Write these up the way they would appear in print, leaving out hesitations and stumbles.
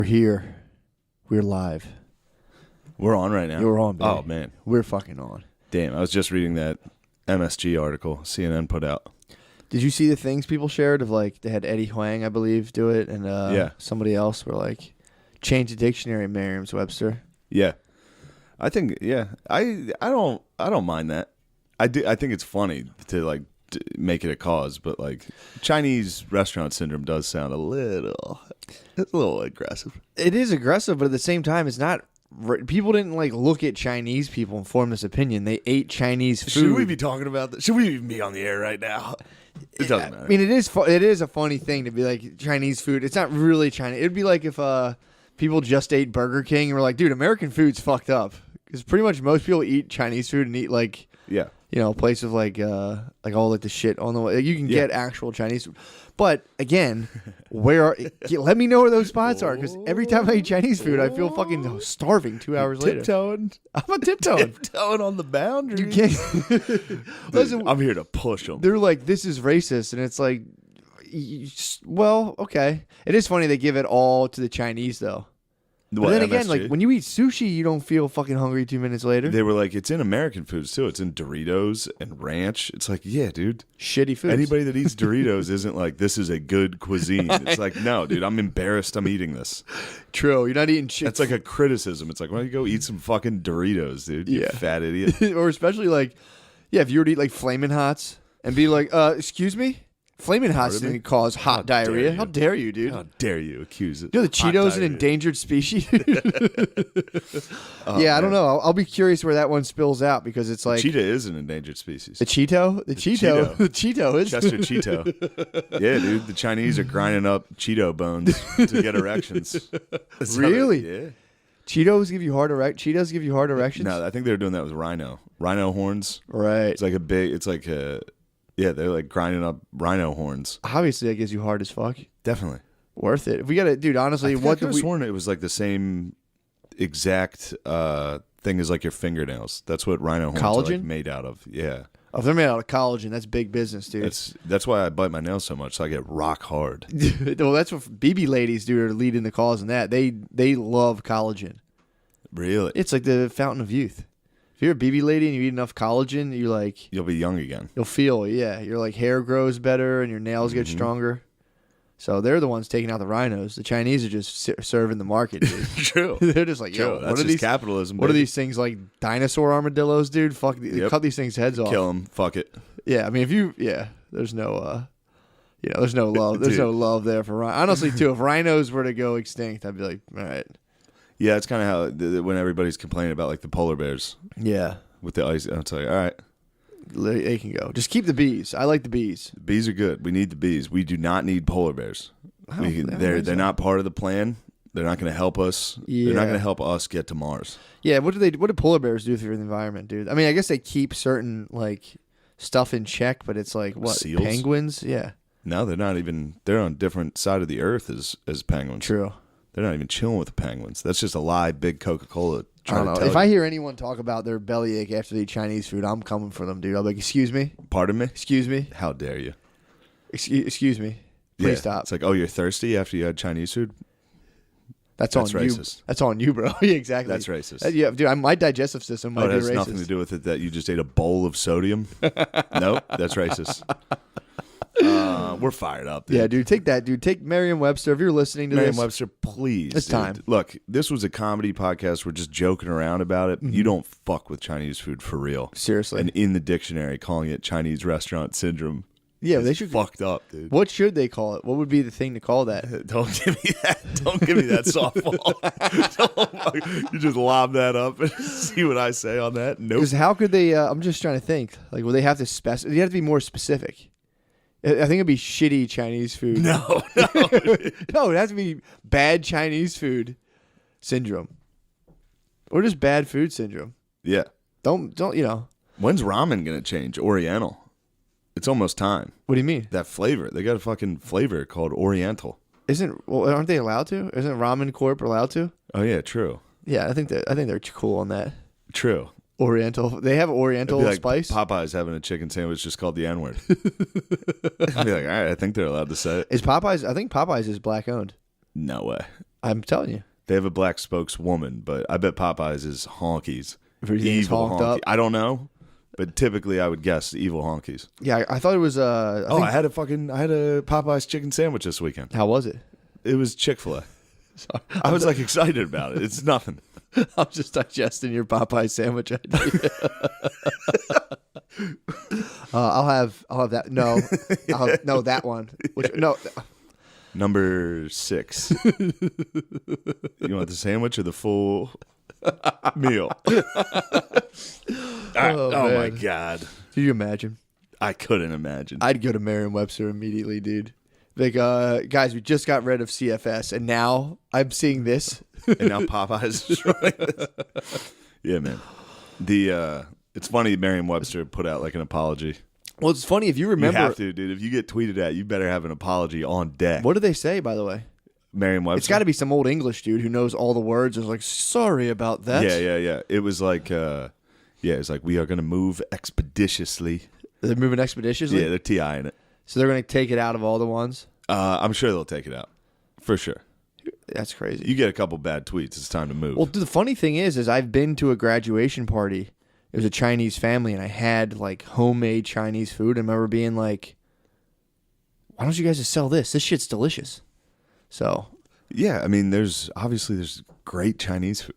We're here. We're live. We're on right now? We're on, baby. Oh, man. We're fucking on. Damn, I was just reading that MSG article CNN put out. Did you see the things people shared of like they had Eddie Huang, I believe, do it, and somebody else were like change the dictionary, Merriam-Webster. Yeah, I think I don't mind that. I think it's funny to like make it a cause, but like Chinese restaurant syndrome does sound a little aggressive. It is aggressive, but at the same time, it's not. People didn't like look at Chinese people and form this opinion. They ate Chinese food. Should we be talking about that? Should we even be on the air right now? It doesn't matter. I mean, it is a funny thing to be like Chinese food. It's not really China. It'd be like if people just ate Burger King and were like, dude, American food's fucked up. Because pretty much most people eat Chinese food and eat like places like all like the shit on the way. You can get actual Chinese food. But again, let me know where those spots are, because every time I eat Chinese food, I feel fucking starving 2 hours later. Tiptoeing. I'm a tiptoeing. Tiptoeing on the boundary. You can't. Listen, I'm here to push them. They're like, this is racist, and it's like, well, okay. It is funny they give it all to the Chinese, though. But then again, like when you eat sushi, you don't feel fucking hungry 2 minutes later. They were like, it's in American foods too. It's in Doritos and ranch. It's like, yeah, dude. Shitty food. Anybody that eats Doritos isn't like, this is a good cuisine. It's like, no, dude, I'm embarrassed I'm eating this. True. You're not eating shit. That's like a criticism. It's like, why don't you go eat some fucking Doritos, dude? You fat idiot. Or especially like, if you were to eat like Flamin' Hots and be like, excuse me? Flamin' Hots didn't cause hot diarrhea. How dare you, dude? How dare you accuse it? You know the Cheeto's an endangered species? I don't know. I'll be curious where that one spills out, because it's like... Cheetah is an endangered species. The Cheeto? The Cheeto is... Chester Cheeto. Yeah, dude. The Chinese are grinding up Cheeto bones to get erections. Really? Yeah. Cheetos give you hard erections? No, I think they were doing that with rhino. Rhino horns. Right. Yeah, they're like grinding up rhino horns. Obviously, that gives you hard as fuck. Definitely. Worth it. If we got to, dude, honestly, I could have sworn it was like the same exact thing as like your fingernails. That's what rhino horns are like made out of. Yeah. Oh, if they're made out of collagen, that's big business, dude. That's why I bite my nails so much, so I get rock hard. Well, that's what BB ladies do, are leading the cause in that. They love collagen. Really? It's like the fountain of youth. If you're a BB lady and you eat enough collagen, you'll be young again. You'll feel, your like hair grows better and your nails get stronger. So they're the ones taking out the rhinos. The Chinese are just serving the market, dude. True. They're just like, yo, that's just capitalism. What are these things, like dinosaur armadillos, dude? Fuck, cut these things' heads off. Kill them. Fuck it. Yeah, I mean, there's no, there's no love. There's no love there for rhinos. Honestly, too, if rhinos were to go extinct, I'd be like, all right. Yeah, it's kind of how when everybody's complaining about like the polar bears. Yeah. With the ice, I'll tell you, all right. They can go. Just keep the bees. I like the bees. The bees are good. We need the bees. We do not need polar bears. They're not part of the plan. They're not going to help us. Yeah. They're not going to help us get to Mars. Yeah, what do polar bears do for the environment, dude? I mean, I guess they keep certain like stuff in check, but it's like what? Seals? Penguins? Yeah. No, they're not even. They're on a different side of the earth as penguins. True. They're not even chilling with the penguins. That's just a lie. Big Coca-Cola. I don't know. If I hear anyone talk about their bellyache after they eat Chinese food, I'm coming for them, dude. I'll be like, excuse me? Pardon me? Excuse me? How dare you? Excuse me. Please stop. It's like, oh, you're thirsty after you had Chinese food? That's on racist. You. That's on you, bro. Yeah, exactly. That's racist. Yeah, dude, my digestive system might be racist. It has nothing to do with it that you just ate a bowl of sodium? Nope, that's racist. We're fired up, dude. Yeah, dude, take that, dude. Take Merriam-Webster. If you're listening to Merriam-Webster, please. It's time. Look, this was a comedy podcast. We're just joking around about it. Mm-hmm. You don't fuck with Chinese food for real. Seriously. And in the dictionary, calling it Chinese restaurant syndrome. Yeah, they should fucked up, dude. What should they call it? What would be the thing to call that? Don't give me that. Don't give me that softball. You just lob that up and see what I say on that. Nope. Because how could they? I'm just trying to think. Like, will they have to specify? You have to be more specific. I think it'd be shitty Chinese food. No. No, it has to be bad Chinese food syndrome, or just bad food syndrome. Yeah. Don't When's ramen gonna change? Oriental. It's almost time. What do you mean? That flavor. They got a fucking flavor called Oriental. Aren't they allowed to? Isn't Ramen Corp allowed to? Oh yeah, true. Yeah, I think they're cool on that. True. Oriental. They have Oriental like spice. Popeyes having a chicken sandwich just called the N-word. I'd be like, all right, I think they're allowed to say it. Is Popeyes? I think Popeyes is black owned. No way. I'm telling you. They have a black spokeswoman, but I bet Popeyes is honkies. Everything's Evil honked honky. up. I don't know, but typically I would guess evil honkies. Yeah, I thought it was. I had a Popeyes chicken sandwich this weekend. How was it? It was Chick-fil-A. I was like excited about it. It's nothing. I'm just digesting your Popeye sandwich idea. I'll have that. No, no, that one. No. Number 6. You want the sandwich or the full meal? Oh my God. Can you imagine? I couldn't imagine. I'd go to Merriam-Webster immediately, dude. Like, guys, we just got rid of CFS, and now I'm seeing this. And now Popeyes is showing this. Yeah, man. It's funny Merriam-Webster put out like an apology. Well, it's funny if you remember. You have to, dude. If you get tweeted at, you better have an apology on deck. What do they say, by the way? Merriam-Webster. It's got to be some old English dude who knows all the words. It's like, sorry about that. Yeah. It was like, it's like, we are going to move expeditiously. They're moving expeditiously? Yeah, they're TIing it. So they're going to take it out of all the ones? I'm sure they'll take it out. For sure. That's crazy. You get a couple bad tweets, it's time to move. Well, dude, the funny thing is I've been to a graduation party. It was a Chinese family, and I had, like, homemade Chinese food. I remember being like, why don't you guys just sell this? This shit's delicious. So. Yeah, I mean, there's great Chinese food.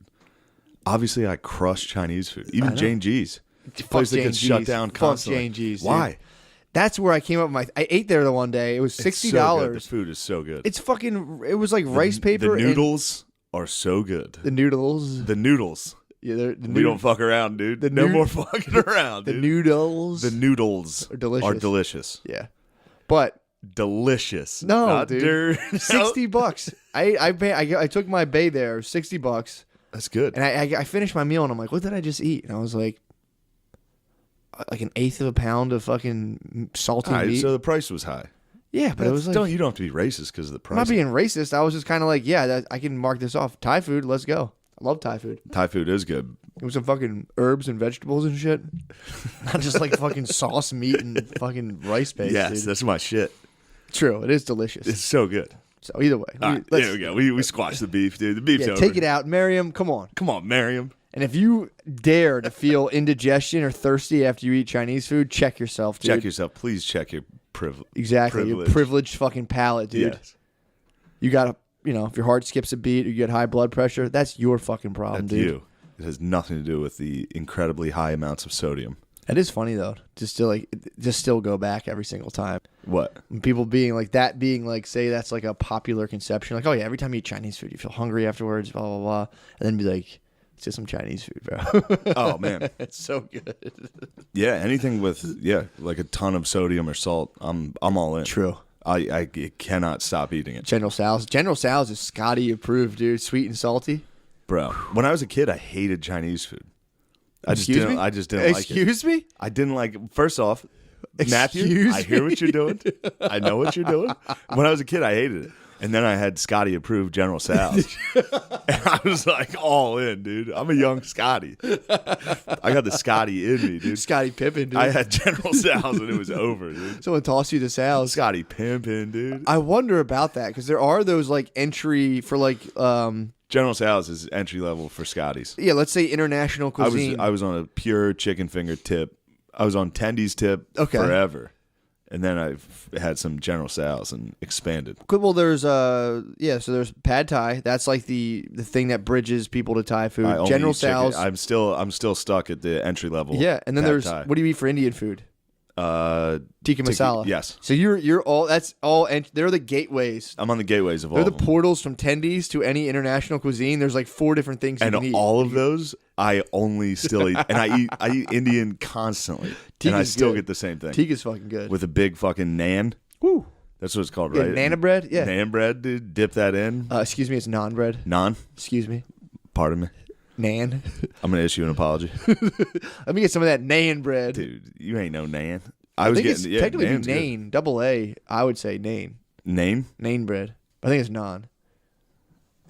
Obviously, I crush Chinese food. Even Jane G's. Place that gets shut down constantly. Fuck Jane G's. Why? Dude. That's where I came up with I ate there the one day. It was $60. It's so good. The food is so good. It's fucking, it was like rice paper. The noodles are so good. The noodles. The noodles. Yeah, we don't fuck around, dude. No more fucking around, dude. The noodles. The noodles are delicious. Yeah. But. Delicious. No, not dude. $60. I took my bae there. $60. That's good. And I finished my meal, and I'm like, what did I just eat? And I was like an eighth of a pound of fucking salty meat. So the price was high. Yeah, but it was like, you don't have to be racist because of the price. I'm not being racist. I was just kind of like, yeah, I can mark this off. Thai food, let's go. I love Thai food. Thai food is good. It was some fucking herbs and vegetables and shit. Not just like fucking sauce, meat, and fucking rice paste. Yes, dude. that's my shit. True, it is delicious. It's so good. So either way. All right, there we go. We squashed the beef, dude. The beef's over. Take it out. Miriam, come on. Come on, Miriam. And if you dare to feel indigestion or thirsty after you eat Chinese food, check yourself, dude. Check yourself. Please check your privilege. Exactly. Your privileged fucking palate, dude. Yes. You got to, if your heart skips a beat or you get high blood pressure, that's your fucking problem, That's dude. you. It has nothing to do with the incredibly high amounts of sodium. It is funny, though, to still go back every single time. What? And people being like, say that's like a popular conception. Like, oh, yeah, every time you eat Chinese food, you feel hungry afterwards, blah, blah, blah. And then be like, it's just some Chinese food, bro. Oh, man. It's so good. Yeah, anything with, like a ton of sodium or salt, I'm all in. True. I cannot stop eating it. General Tso's. General Tso's is Scotty approved, dude. Sweet and salty. Bro, when I was a kid, I hated Chinese food. I just didn't like it. Excuse me? I didn't like it. First off, Matthew, I hear what you're doing. I know what you're doing. When I was a kid, I hated it. And then I had Scotty approved General Tso's. And I was like all in, dude. I'm a young Scotty. I got the Scotty in me, dude. Scotty Pippen, dude. I had General Tso's and it was over, dude. Someone tossed you the Tso's. Scotty Pimpin', dude. I wonder about that because there are those like entry for like General Tso's is entry level for Scotty's. Yeah, let's say international cuisine. I was on a pure chicken finger tip. I was on Tendy's tip forever. And then I've had some General Tso's and expanded. Well, there's so there's pad Thai. That's like the thing that bridges people to Thai food. General Tso's. I'm still stuck at the entry level. Yeah, and then there's Thai. What do you eat for Indian food? Tikka masala. Yes. So you're all that's all. They're the gateways. I'm on the gateways of all. They're of the them. portals from Tendy's to any international cuisine. There's like 4 different things you and can eat. all of those I only still eat, and I eat Indian constantly, and I still get the same thing. Tikka's fucking good with a big fucking naan. Woo. That's what it's called, Yeah, right? Nana bread. Yeah, naan bread, dude. Dip that in. Excuse me, it's naan bread. Naan. Excuse me. Pardon me. Nan. I'm gonna issue an apology. Let me get some of that naan bread, dude. You ain't no naan. I think it's technically naan. Double A. I would say naan. Name? Naan bread. I think it's naan.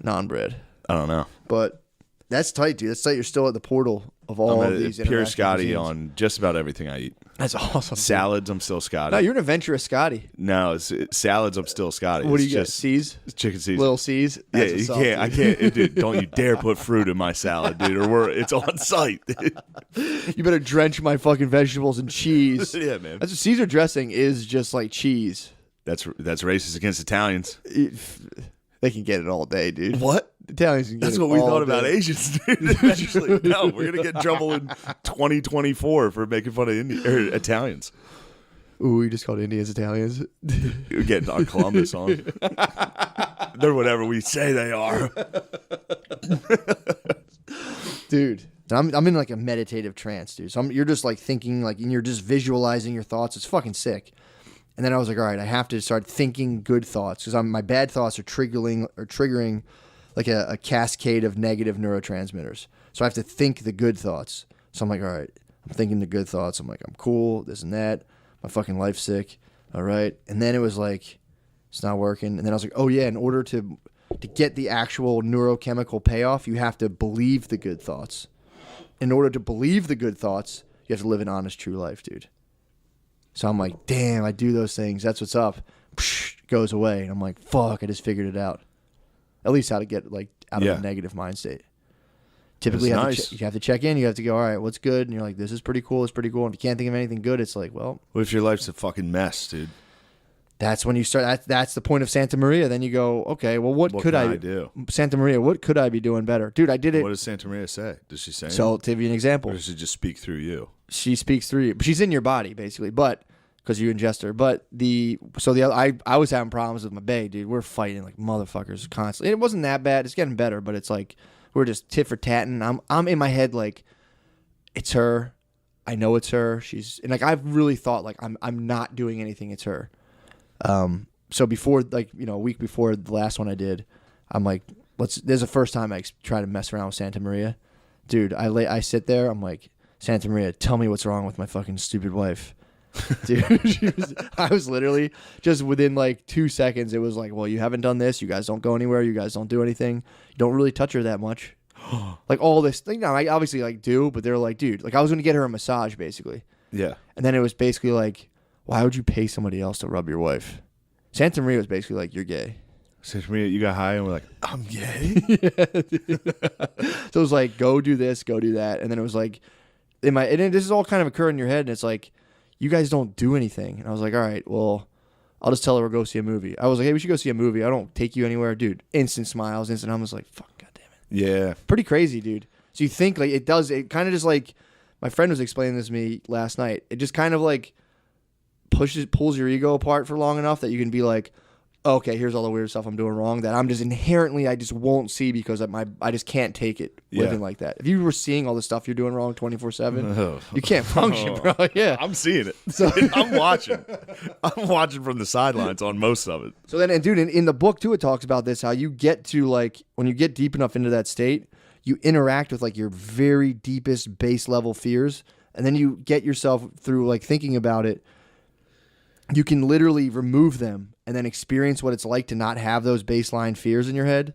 Naan bread. I don't know. But that's tight, dude. That's tight. You're still at the portal of all of these. Pure Scotty cuisines. on just about everything I eat. That's awesome. Salads, I'm still Scotty. No, you're an adventurous Scotty. No, salads, I'm still Scotty. What do It's you get? just C's? chicken Caesar. Little C's? Yeah, That's you what's up, can't. I dude. can't. Dude, don't you dare put fruit in my salad, dude, or it's on site. You better drench my fucking vegetables in cheese. Yeah, man. That's what Caesar dressing is, just like cheese. That's racist against Italians. They can get it all day, dude. What? Italians can get That's it what we all thought about day. Asians, dude. Eventually, no, we're gonna get in trouble in 2024 for making fun of Italians. Ooh, you just called Indians Italians. You're getting our Columbus on. They're whatever we say they are. Dude, I'm in like a meditative trance, dude. So you're just like thinking, like, and you're just visualizing your thoughts. It's fucking sick. And then I was like, all right, I have to start thinking good thoughts because my bad thoughts are triggering like a cascade of negative neurotransmitters. So I have to think the good thoughts. So I'm like, all right, I'm thinking the good thoughts. I'm like, I'm cool, this and that. My fucking life's sick. All right. And then it was like, it's not working. And then I was like, oh yeah, in order to get the actual neurochemical payoff, you have to believe the good thoughts. In order to believe the good thoughts, you have to live an honest, true life, dude. So I'm like, damn, I do those things. That's what's up. Psh, goes away. And I'm like, fuck, I just figured it out. At least how to get like out of a negative mind state. Typically, you have to check in. You have to go, all right, what's good? And you're like, this is pretty cool. It's pretty cool. And if you can't think of anything good, it's like, well. What if your life's a fucking mess, dude? That's when you start. That's the point of Santa Maria. Then you go, okay, well, what could I do? Santa Maria, what could I be doing better? Dude, I did it. What does Santa Maria say? Does she say So, to give you an example. Or does she just speak through you? She speaks through you. She's in your body, basically, but because you ingest her. But I was having problems with my bae, dude. We're fighting like motherfuckers constantly. It wasn't that bad. It's getting better, but it's like we're just tit for tatting. I'm in my head like it's her. I know it's her. And like I've really thought like I'm not doing anything. It's her. So before, like, you know, a week before the last one I did, I'm like, this is the first time I try to mess around with Santa Maria. Dude, I sit there, I'm like, Santa Maria, tell me what's wrong with my fucking stupid wife. Dude, I was literally just within like 2 seconds, it was like, well, you haven't done this. You guys don't go anywhere. You guys don't do anything. You don't really touch her that much. Like all this thing. Now, I obviously like do, but they're like, dude, like I was going to get her a massage basically. Yeah. And then it was basically like, why would you pay somebody else to rub your wife? Santa Maria was basically like, you're gay. Santa Maria, you got high and we're like, I'm gay? So it was like, go do this, go do that. And then it was like, this is all kind of occurring in your head. And it's like, you guys don't do anything. And I was like, all right, well, I'll just tell her we'll go see a movie. I was like, hey, we should go see a movie. I don't take you anywhere. Dude, instant smiles, instant. I was like, fuck, goddamn it. Yeah. Pretty crazy, dude. So you think like it kind of just like, my friend was explaining this to me last night. It just kind of like pulls your ego apart for long enough that you can be like, okay, here's all the weird stuff I'm doing wrong that I'm just inherently, I just won't see because I just can't take it living like that. If you were seeing all the stuff you're doing wrong 24/7, you can't function, bro. Yeah. I'm seeing it. So I'm watching. I'm watching from the sidelines on most of it. So then, and dude, in the book too, it talks about this, how you get to like, when you get deep enough into that state, you interact with like your very deepest base level fears. And then you get yourself through like thinking about it. You can literally remove them and then experience what it's like to not have those baseline fears in your head.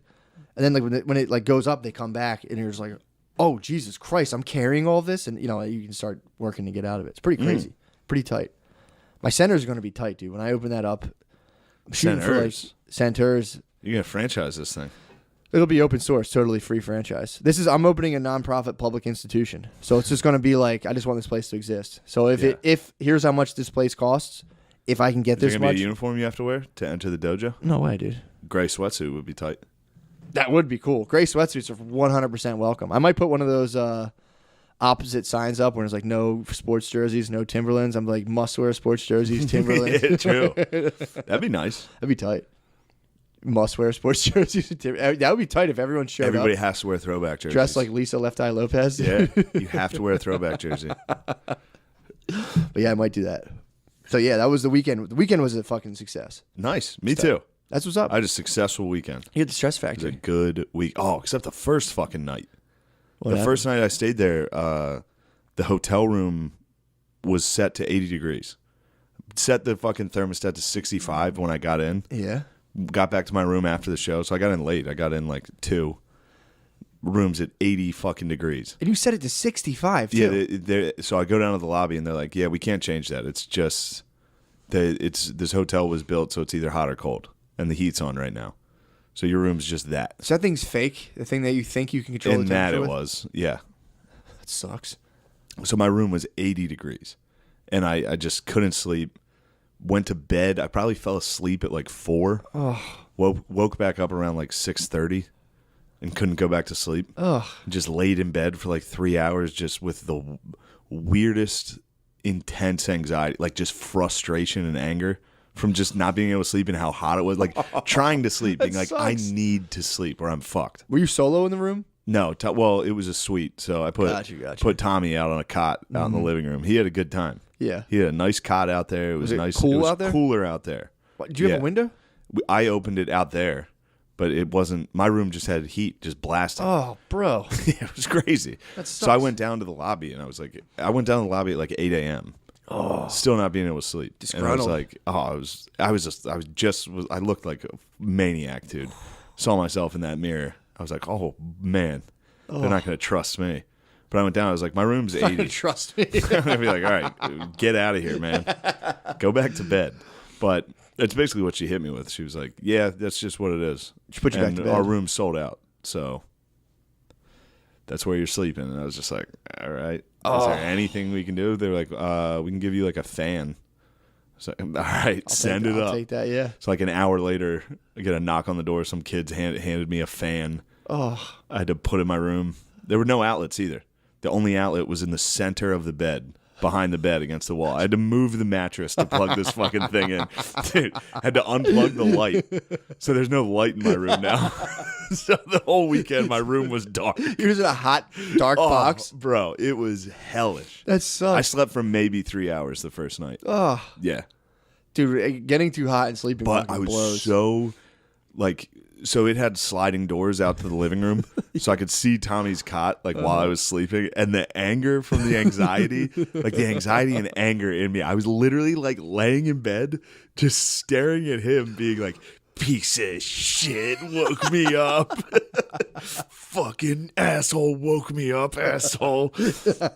And then like when it like goes up, they come back and you're just like, oh, Jesus Christ, I'm carrying all this. And, you know, you can start working to get out of it. It's pretty crazy. Pretty tight. My center is going to be tight, dude. When I open that up, I'm shooting for like centers. You're going to franchise this thing. It'll be open source, totally free franchise. I'm opening a nonprofit public institution. So it's just going to be like, I just want this place to exist. So if here's how much this place costs. If I can get this much. Is there going to be a uniform you have to wear to enter the dojo? No way, dude. Gray sweatsuit would be tight. That would be cool. Gray sweatsuits are 100% welcome. I might put one of those opposite signs up where it's like no sports jerseys, no Timberlands. I'm like, must wear sports jerseys, Timberlands. Yeah, true. That'd be nice. That'd be tight. Must wear sports jerseys. That would be tight if everyone showed Everybody up. has to wear throwback jerseys. Dressed like Lisa Left Eye Lopez. Yeah, you have to wear a throwback jersey. But yeah, I might do that. So yeah, that was the weekend. The weekend was a fucking success. Nice. Me too. That's what's up. I had a successful weekend. You had the stress It was factory. a good week. Oh, except the first fucking night. What happened? First night I stayed there, the hotel room was set to 80 degrees. Set the fucking thermostat to 65 when I got in. Yeah. Got back to my room after the show, so I got in late. I got in like 2. room's at 80 fucking degrees. And you set it to 65 too. Yeah, so I go down to the lobby and they're like, yeah, we can't change that. It's just this hotel was built so it's either hot or cold, and the heat's on right now. So your room's just that. So that thing's fake. The thing that you think you can control. And the that it with? was, yeah. That sucks. So my room was 80 degrees, and I just couldn't sleep. Went to bed. I probably fell asleep at like 4. Oh. Woke back up around like 6:30 and couldn't go back to sleep. Ugh. Just laid in bed for like 3 hours just with the weirdest, intense anxiety, like just frustration and anger from just not being able to sleep and how hot it was. Like trying to sleep, being like, sucks. I need to sleep or I'm fucked. Were you solo in the room? No, well, it was a suite, so I put Gotcha. Tommy out on a cot out in the living room. He had a good time. Yeah. He had a nice cot out there. It was it nice. cool it was out there? Cooler out there. What, did you have a window? I opened it out there, but it wasn't. My room just had heat just blasting. Oh, bro. Yeah, it was crazy. That So I sucks. went down to the lobby and I went down to the lobby at like 8 a.m. Oh. Still not being able to sleep. And I was Disgruntled. like, I looked like a maniac, dude. Saw myself in that mirror. I was like, oh man, they're not going to trust me. But I went down. I was like, my room's 80. Trust me. I'm gonna be like, all right, get out of here, man. Go back to bed. But that's basically what she hit me with. She was like, yeah, that's just what it is. She put you back to bed. Our room's sold out, so that's where you're sleeping. And I was just like, all right, is there anything we can do? They were like, we can give you like a fan. So, all right, send it I'll up. take that, yeah. So like an hour later, I get a knock on the door. Some kids handed me a fan. Oh. I had to put in my room. There were no outlets either. The only outlet was in the center of the bed, behind the bed against the wall. I had to move the mattress to plug this fucking thing in. Dude, I had to unplug the light. So there's no light in my room now. So the whole weekend, my room was dark. You're just in a hot, dark box? Bro, it was hellish. That I sucks. slept for maybe 3 hours the first night. Oh. Yeah. Dude, getting too hot and sleeping But fucking I was blows. so, like, so it had sliding doors out to the living room, so I could see Tommy's cot like while I was sleeping, and the anger from the anxiety, like the anxiety and anger in me, I was literally like laying in bed, just staring at him, being like, "Piece of shit woke me up, fucking asshole woke me up, asshole."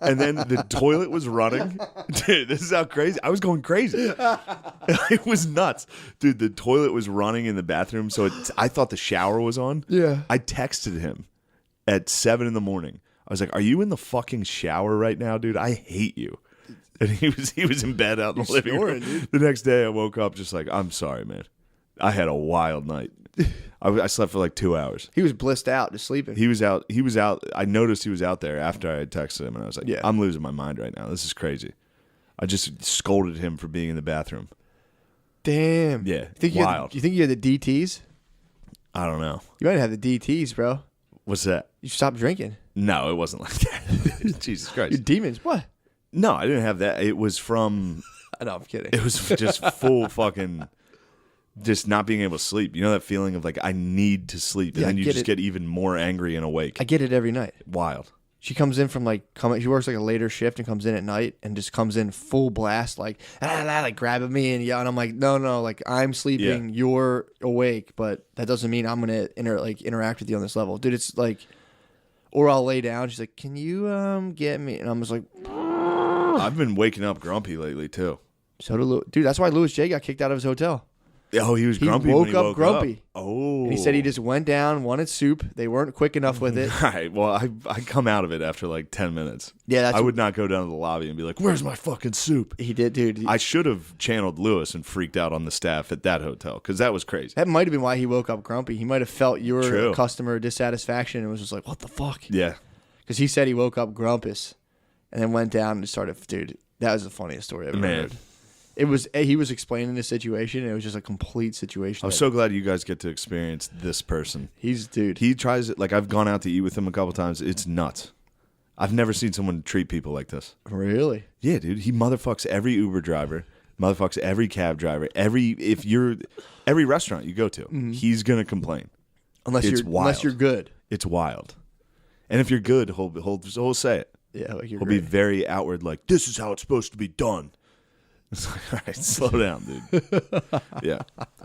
And then the toilet was running. Dude, this is how crazy I was going crazy. It was nuts, dude. The toilet was running in the bathroom, so I thought the shower was on. Yeah. I texted him at 7 a.m. I was like, "Are you in the fucking shower right now, dude? I hate you." And he was in bed out in the living room. dude. The next day, I woke up just like, "I'm sorry, man. I had a wild night. I slept for like 2 hours." He was blissed out, just sleeping. He was out. I noticed he was out there after I had texted him, and I was like, Yeah. I'm losing my mind right now. This is crazy. I just scolded him for being in the bathroom. Damn. Yeah, You think you had the DTs? I don't know. You might have the DTs, bro. What's that? You stopped drinking. No, it wasn't like that. Jesus Your Christ. demons. What? No, I didn't have that. It was from, No, I'm kidding. it was just full fucking, just not being able to sleep. You know that feeling of like, I need to sleep. And Yeah, I then you get just it. get even more angry and awake. I get it every night. Wild. She comes in from she works like a later shift and comes in at night and just comes in full blast, like grabbing me and yelling. And I'm like, no, like I'm sleeping, you're awake, but that doesn't mean I'm gonna interact with you on this level, dude. It's like, or I'll lay down. She's like, can you get me? And I'm just like, I've been waking up grumpy lately too. so did Louis. Dude, that's why Louis J got kicked out of his hotel. Oh, he was He grumpy. woke when he up woke grumpy. Oh, And he said he just went down, wanted soup. They weren't quick enough with it. All right. Well, I come out of it after like 10 minutes. Yeah, that's I would not go down to the lobby and be like, "Where's my fucking soup?" He did, dude. I should have channeled Lewis and freaked out on the staff at that hotel because that was crazy. That might have been why he woke up grumpy. He might have felt your True. customer dissatisfaction and was just like, what the fuck? Yeah. Because he said he woke up grumpus and then went down and started, dude, that was the funniest story I've ever Man. heard. He was explaining the situation and it was just a complete situation. I was so glad you guys get to experience this person. Dude. He tries it. Like, I've gone out to eat with him a couple times. It's nuts. I've never seen someone treat people like this. Really? Yeah, dude. He motherfucks every Uber driver, motherfucks every cab driver, every restaurant you go to. He's gonna complain. Unless It's unless you're good. It's wild. And if you're good, he'll say it. Yeah, like you're He'll great. be very outward, like, this is how it's supposed to be done. It's like, all right, slow down, dude. Yeah.